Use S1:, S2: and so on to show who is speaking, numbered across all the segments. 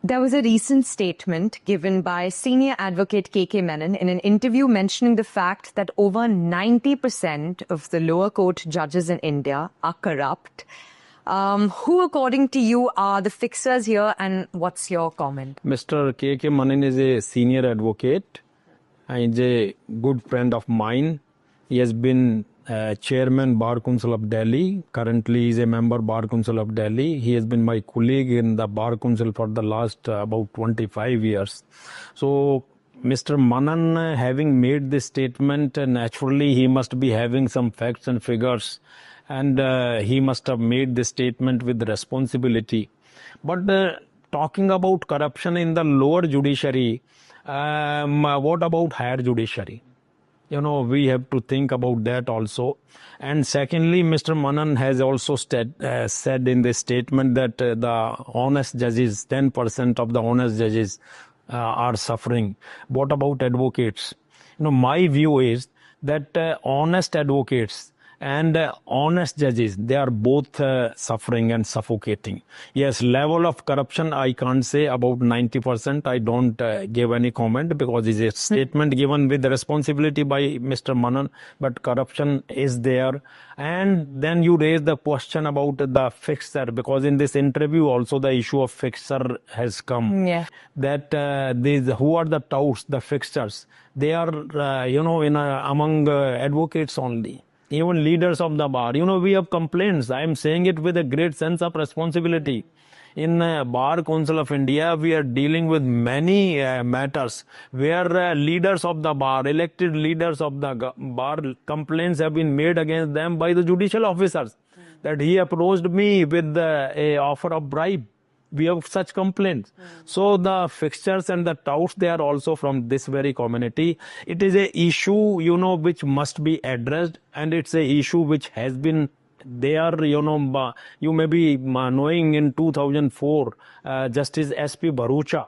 S1: There was a recent statement given by senior advocate KK Menon in an interview mentioning the fact that over 90% of the lower court judges in India are corrupt. Who, according to you, are the fixers here, and what's your comment?
S2: Mr. KK Menon is a senior advocate. He's a good friend of mine. He has been chairman Bar Council of Delhi. Currently, he is a member Bar Council of Delhi. He has been my colleague in the Bar Council for the last about 25 years. So, Mr. Menon, having made this statement, naturally he must be having some facts and figures, and he must have made this statement with responsibility. But talking about corruption in the lower judiciary, what about higher judiciary? We have to think about that also. And secondly, Mr. Menon has also said in this statement that the honest judges, 10% of the honest judges are suffering. What about advocates? My view is that honest advocates and honest judges, they are both suffering and suffocating. Yes, level of corruption, I can't say about 90%. I don't give any comment because it's a statement given with responsibility by Mr. Menon, but corruption is there. And then you raise the question about the fixer, because in this interview also the issue of fixer has come.
S1: Yeah.
S2: That who are the touts, the fixers? They are, among advocates only. Even leaders of the bar. We have complaints. I am saying it with a great sense of responsibility. In Bar Council of India, we are dealing with many matters where leaders of the bar, elected leaders of the bar, complaints have been made against them by the judicial officers that he approached me with a offer of bribe. We have such complaints. So the fixtures and the touts, they are also from this very community. It is a issue, which must be addressed, and it's a issue which has been there, you may be knowing in 2004, Justice S.P. Bharucha,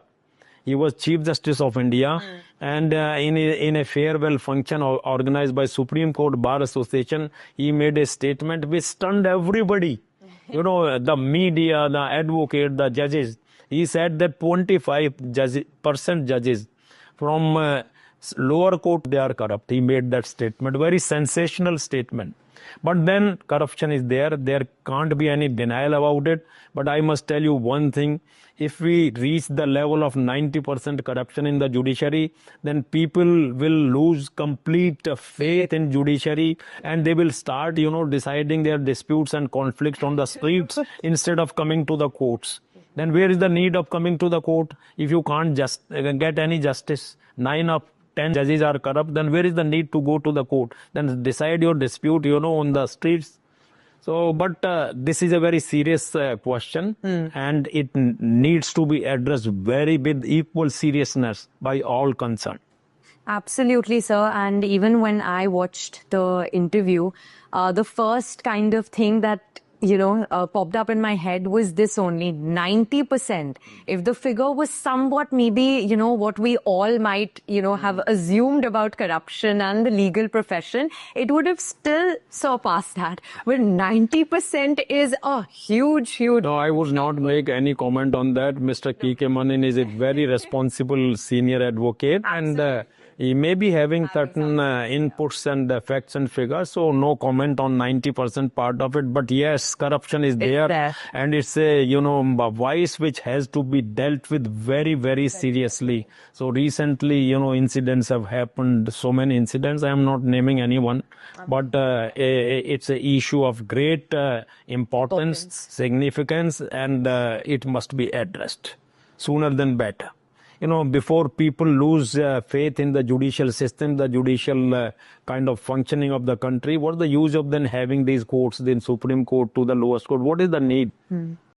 S2: he was Chief Justice of India, and in a farewell function organized by Supreme Court Bar Association, he made a statement which stunned everybody. The media, the advocate, the judges. He said that 25% judges from lower court, they are corrupt. He made that statement, very sensational statement. But then corruption is there. There can't be any denial about it. But I must tell you one thing. If we reach the level of 90% corruption in the judiciary, then people will lose complete faith in judiciary, and they will start, deciding their disputes and conflicts on the streets instead of coming to the courts. Then where is the need of coming to the court? If you can't just get any justice, 9 of 10 judges are corrupt, then where is the need to go to the court? Then decide your dispute, on the streets. So, but this is a very serious question, and it needs to be addressed with equal seriousness by all concerned.
S1: Absolutely, sir. And even when I watched the interview, the first kind of thing that popped up in my head was this only, 90%. If the figure was somewhat maybe, what we all might, have assumed about corruption and the legal profession, it would have still surpassed that. But 90% is a huge...
S2: No, I would not make any comment on that. Mr. KK Menon is a very responsible senior advocate, and he may be having certain inputs and facts and figures, so no comment on 90% part of it. But yes, corruption is there, and it's a vice which has to be dealt with very, very seriously. So recently, incidents have happened, so many incidents. I am not naming anyone, but it's an issue of great importance, significance, and it must be addressed sooner than better. Before people lose faith in the judicial system, the judicial kind of functioning of the country, what's the use of then having these courts, the Supreme Court to the lowest court? What is the need?